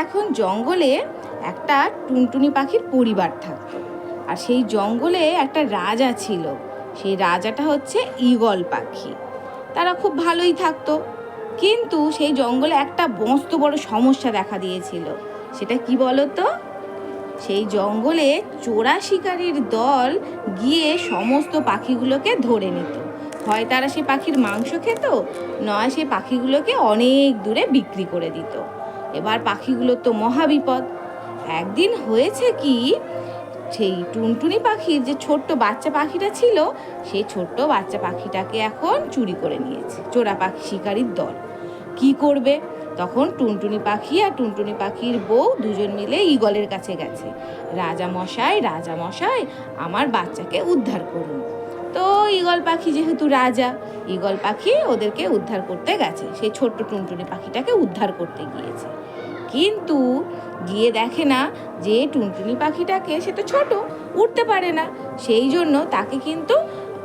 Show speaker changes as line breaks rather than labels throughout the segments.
এখন জঙ্গলে একটা টুনটুনি পাখির পরিবার থাকতো। আর সেই জঙ্গলে একটা রাজা ছিল। সেই রাজাটা হচ্ছে ঈগল পাখি। তারা খুব ভালোই থাকতো, কিন্তু সেই জঙ্গলে একটা মস্ত বড় সমস্যা দেখা দিয়েছিল। সেটা কি বলতো? সেই জঙ্গলে চোরা শিকারীর দল গিয়ে সমস্ত পাখিগুলোকে ধরে নিত। হয় তারা সেই পাখির মাংস খেত, নয় সেই পাখিগুলোকে অনেক দূরে বিক্রি করে দিত। এবার পাখিগুলোর তো মহাবিপদ। একদিন হয়েছে কি, সেই টুনটুনি পাখির যে ছোট্ট বাচ্চা পাখিটা ছিল, সেই ছোট্ট বাচ্চা পাখিটাকে এখন চুরি করে নিয়েছে চোরা পাখি শিকারীর দল। কি করবে? তখন টুনটুনি পাখি আর টুনটুনি পাখির বউ দুজন মিলে ঈগলের কাছে গেছে। রাজা মশাই, আমার বাচ্চাকে উদ্ধার করুন। তো ঈগল পাখি যেহেতু রাজা, ঈগল পাখি ওদেরকে উদ্ধার করতে গেছে। সেই ছোট্ট টুনটুনি পাখিটাকে উদ্ধার করতে গিয়েছে, কিন্তু গিয়ে দেখে না যে টুনটুনি পাখিটাকে, সে তো ছোট, উঠতে পারে না। সেই জন্য তাকে কিন্তু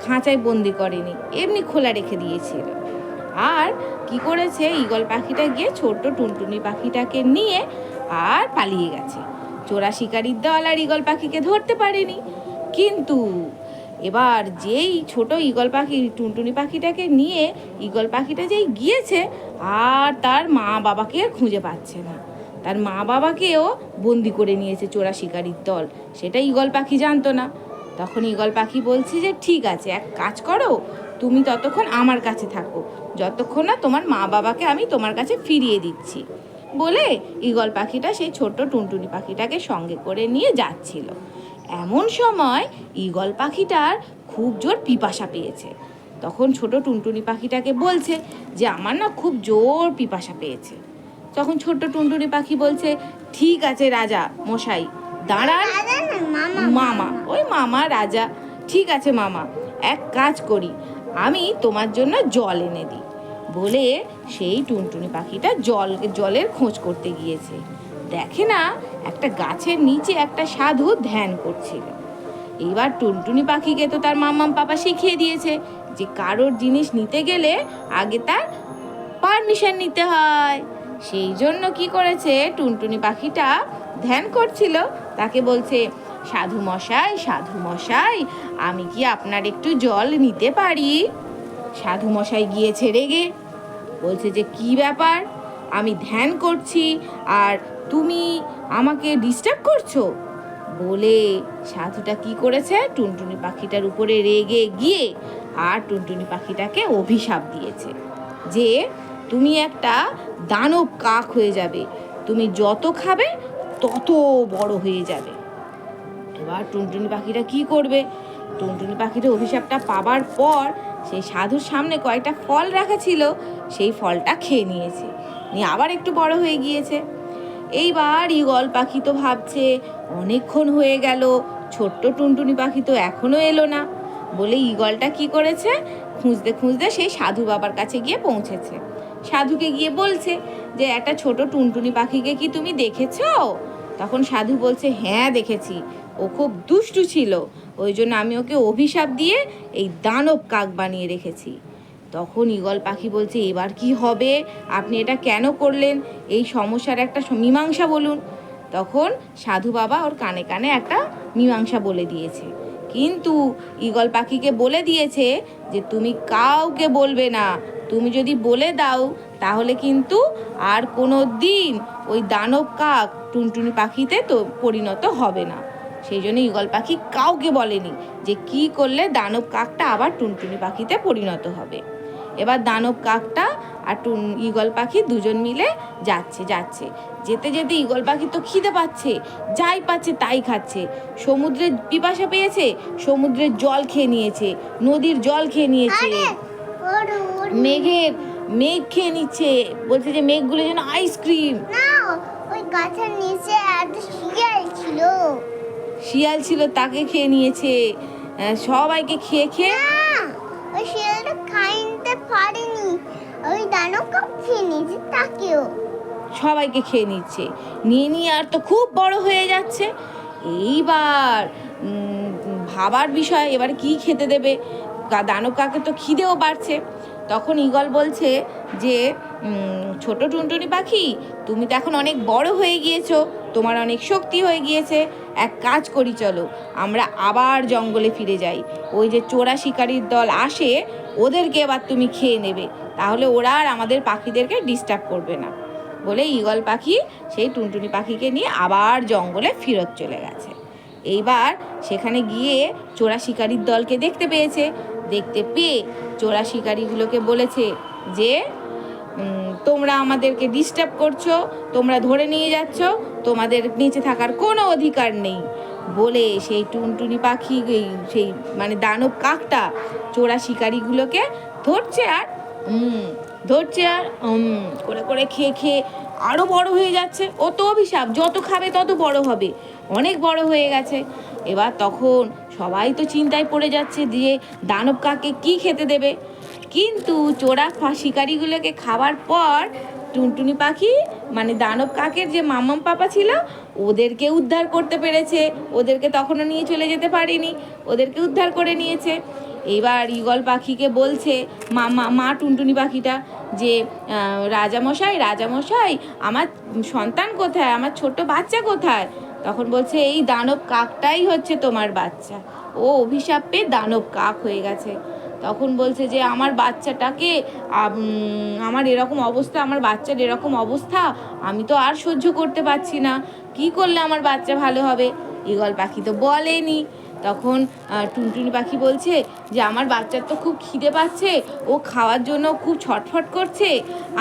খাঁচায় বন্দি করেনি, এমনি খোলা রেখে দিয়েছিল। আর কি করেছে, ঈগল পাখিটা গিয়ে ছোট্ট টুনটুনি পাখিটাকে নিয়ে আর পালিয়ে গেছে। চোরা শিকারীর দল আর ঈগল পাখিকে ধরতে পারেনি। কিন্তু এবার যেই ছোট ঈগল পাখি টুনটুনি পাখিটাকে নিয়ে ঈগল পাখিটা যেই গিয়েছে, আর তার মা বাবাকে খুঁজে পাচ্ছে না। তার মা বাবাকেও বন্দি করে নিয়েছে চোরা শিকারীর দল। সেটা ঈগল পাখি জানতো না। তখন ঈগল পাখি বলছে যে ঠিক আছে, এক কাজ করো, তুমি ততক্ষণ আমার কাছে থাকো, যতক্ষণ না তোমার মা বাবাকে আমি তোমার কাছে ফিরিয়ে দিচ্ছি। বলে ঈগল পাখিটা সেই ছোট্ট টুনটুনি পাখিটাকে সঙ্গে করে নিয়ে যাচ্ছিল। এমন সময় ঈগল পাখিটার খুব জোর পিপাসা পেয়েছে। তখন ছোট টুনটুনি পাখিটাকে বলছে যে আমার না খুব জোর পিপাসা পেয়েছে। তখন ছোট্ট টুনটুনি পাখি বলছে ঠিক আছে রাজা মশাই, দাঁড়ান। মামা রাজা, ঠিক আছে মামা, এক কাজ করি, আমি তোমার জন্য জল এনে দিই। বলে সেই টুনটুনি পাখিটা জলের খোঁজ করতে গিয়েছে। দেখে না একটা গাছের নিচে একটা সাধু ধ্যান করছিল। এইবার টুনটুনি পাখিকে তো তার মাম্মাম পাপা শিখিয়ে দিয়েছে যে কারোর জিনিস নিতে গেলে আগে তার পারমিশন নিতে হয়। সেই জন্য কি করেছে, টুনটুনি পাখিটা ধ্যান করছিল, তাকে বলছে সাধু মশাই, আমি কি আপনার একটু জল নিতে পারি? সাধু মশাই গিয়েছে রেগে, বলছে যে কি ব্যাপার, আমি ধ্যান করছি আর তুমি আমাকে ডিস্টার্ব করছো। বলে সাধুটা কি করেছে, টুনটুনি পাখিটার উপরে রেগে গিয়ে আর টুনটুনি পাখিটাকে অভিশাপ দিয়েছে যে তুমি একটা দানব কাক হয়ে যাবে, তুমি যত খাবে তত বড় হয়ে যাবে। এবার টুনটুনি পাখিটা কি করবে? টুনটুনি পাখিটা অভিশাপটা পাবার পর সেই সাধুর সামনে কয়েকটা ফল রাখা ছিল, সেই ফলটা খেয়ে নিয়েছে, নিয়ে আবার একটু বড় হয়ে গিয়েছে। এইবার ঈগল পাখি তো ভাবছে অনেকক্ষণ হয়ে গেল, ছোট্ট টুনটুনি পাখি তো এখনো এলো না। বলে ঈগলটা কি করেছে, খুঁজতে খুঁজতে সেই সাধু বাবার কাছে গিয়ে পৌঁছেছে। সাধুকে গিয়ে বলছে যে একটা ছোট টুনটুনি পাখিকে কি তুমি দেখেছো? তখন সাধু বলছে হ্যাঁ দেখেছি, ও খুব দুষ্টু ছিল, ওই জন্য আমি ওকে অভিশাপ দিয়ে এই দানব কাক বানিয়ে রেখেছি। তখন ঈগল পাখি বলছে এবার কি হবে, আপনি এটা কেন করলেন, এই সমস্যার একটা মীমাংসা বলুন। তখন সাধু বাবা ওর কানে কানে একটা মীমাংসা বলে দিয়েছে, কিন্তু ঈগল পাখিকে বলে দিয়েছে যে তুমি কাউকে বলবে না, তুমি যদি বলে দাও তাহলে কিন্তু আর কোনো দিন ওই দানব কাক টুনটুনি পাখিতে তো পরিণত হবে না। সেই জন্য ঈগল পাখি কাউকে বলেনি যে কি করলে দানব কাকটা আবার টুনটুনি পাখিতে পরিণত হবে। এবার দানব কাকটা আর ঈগল পাখি দুজন মিলে যাচ্ছে, যেতে যেতে ঈগল পাখি তো খিদে পাচ্ছে, যাই পাচ্ছে তাই খাচ্ছে। সমুদ্রের পিপাসা পেয়েছে, সমুদ্রের জল খেয়ে নিয়েছে, নদীর জল খেয়ে নিয়েছে, মেঘ খেয়ে নিচ্ছে, বলছে যে মেঘগুলো যেন আইসক্রিম।
ওই গাছের নিচে একটা
শিয়াল ছিল, তাকে খেয়ে নিয়েছে, সবাইকে খেয়ে
ওই শিয়ালটা খাইতে পারেনি, ওই দানবকে খেয়ে নিয়েছে, তাকেও
সবাইকে খেয়ে নিচ্ছে, নিয়ে আর তো খুব বড় হয়ে যাচ্ছে। এইবার ভাবার বিষয়, এবার কি খেতে দেবে, দানব কাকে তো খিদেও বাড়ছে। তখন ঈগল বলছে যে ছোট টুনটুনি পাখি, তুমি তো এখন অনেক বড় হয়ে গিয়েছো, তোমার অনেক শক্তি হয়ে গিয়েছে, এক কাজ করি চলো আমরা আবার জঙ্গলে ফিরে যাই। ওই যে চোরা শিকারির দল আসে ওদেরকে এবার তুমি খেয়ে নেবে, তাহলে ওরা আর আমাদের পাখিদেরকে ডিস্টার্ব করবে না। বলে ঈগল পাখি সেই টুনটুনি পাখিকে নিয়ে আবার জঙ্গলে ফেরত চলে গেছে। এইবার সেখানে গিয়ে চোরা শিকারির দলকে দেখতে পেয়েছে। দেখতে পেয়ে চোরা শিকারিগুলোকে বলেছে যে তোমরা আমাদেরকে ডিস্টার্ব করছো, তোমরা ধরে নিয়ে যাচ্ছ, তোমাদের নিচে থাকার কোনো অধিকার নেই। বলে সেই টুনটুনি পাখি সেই মানে দানব কাকটা চোরা শিকারিগুলোকে ধরছে আর করে করে খেয়ে খেয়ে আরও বড় হয়ে যাচ্ছে। ও তো অভিশাপ, যত খাবে তত বড় হবে, অনেক বড় হয়ে গেছে। এবার তখন সবাই তো চিন্তায় পড়ে যাচ্ছে যে দানব কাককে কি খেতে দেবে। কিন্তু চোরা শিকারিগুলোকে খাওয়ার পর টুনটুনি পাখি মানে দানব কাকের যে মাম্মাম পাপা ছিল ওদেরকে উদ্ধার করতে পেরেছে। ওদেরকে তখনও নিয়ে চলে যেতে পারিনি, ওদেরকে উদ্ধার করে নিয়েছে। এবার ঈগল পাখিকে বলছে মা টুনটুনি পাখিটা যে রাজামশাই আমার সন্তান কোথায়, আমার ছোট্ট বাচ্চা কোথায়? তখন বলছে এই দানব কাকটাই হচ্ছে তোমার বাচ্চা, ও অভিশাপ পেয়ে দানব কাক হয়ে গেছে। তখন বলছে যে আমার বাচ্চাটাকে আমার এরকম অবস্থা, আমার বাচ্চার এরকম অবস্থা আমি তো আর সহ্য করতে পারছি না, কি করলে আমার বাচ্চা ভালো হবে? ঈগল পাখি তো বলেনি। তখন টুনটুনি পাখি বলছে যে আমার বাচ্চার তো খুব খিদে পাচ্ছে, ও খাওয়ার জন্য খুব ছটফট করছে,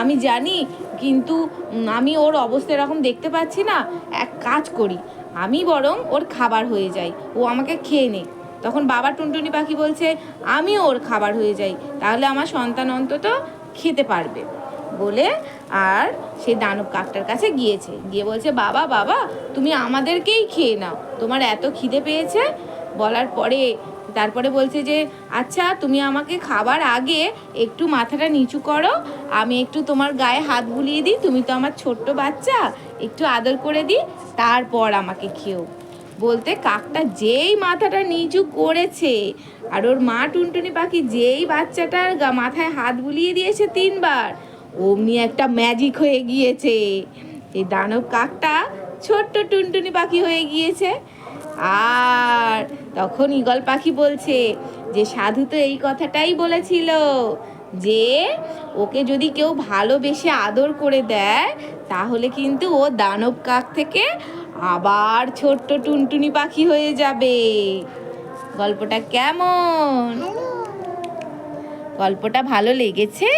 আমি জানি, কিন্তু আমি ওর অবস্থা এরকম দেখতে পাচ্ছি না, এক কাজ করি আমি বরং ওর খাবার হয়ে যাই, ও আমাকে খেয়ে নে। তখন বাবা টুনটুনি পাখি বলছে আমি ওর খাবার হয়ে যাই, তাহলে আমার সন্তান অন্তত খেতে পারবে। বলে আর সেই দানব কাকটার কাছে গিয়েছে, গিয়ে বলছে বাবা তুমি আমাদেরকেই খেয়ে নাও, তোমার এত খিদে পেয়েছে। বলার পরে তারপরে বলছে যে আচ্ছা তুমি আমাকে খাবার আগে একটু মাথাটা নিচু করো, আমি একটু তোমার গায়ে হাত বুলিয়ে দিই, তুমি তো আমার ছোট্ট বাচ্চা, একটু আদর করে দিই, তারপর আমাকে খেও। বলতে কাকটা যেই মাথাটা নিচু করেছে আর ওর মা টুনটুনি পাখি যেই বাচ্চাটার মাথায় হাত বুলিয়ে দিয়েছে 3 বার, অমনি একটা ম্যাজিক হয়ে গিয়েছে, এই দানব কাকটা ছোট্ট টুনটুনি পাখি হয়ে গিয়েছে। আর তখন ঈগল পাখি বলছে যে সাধু তো এই কথাটাই বলেছিল যে ওকে যদি কেউ ভালোবেসে আদর করে দেয় তাহলে কিন্তু ও দানব কাক থেকে আবার ছোট্ট টুনটুনি পাখি হয়ে যাবে। গল্পটা কেমন? গল্পটা ভালো লেগেছে?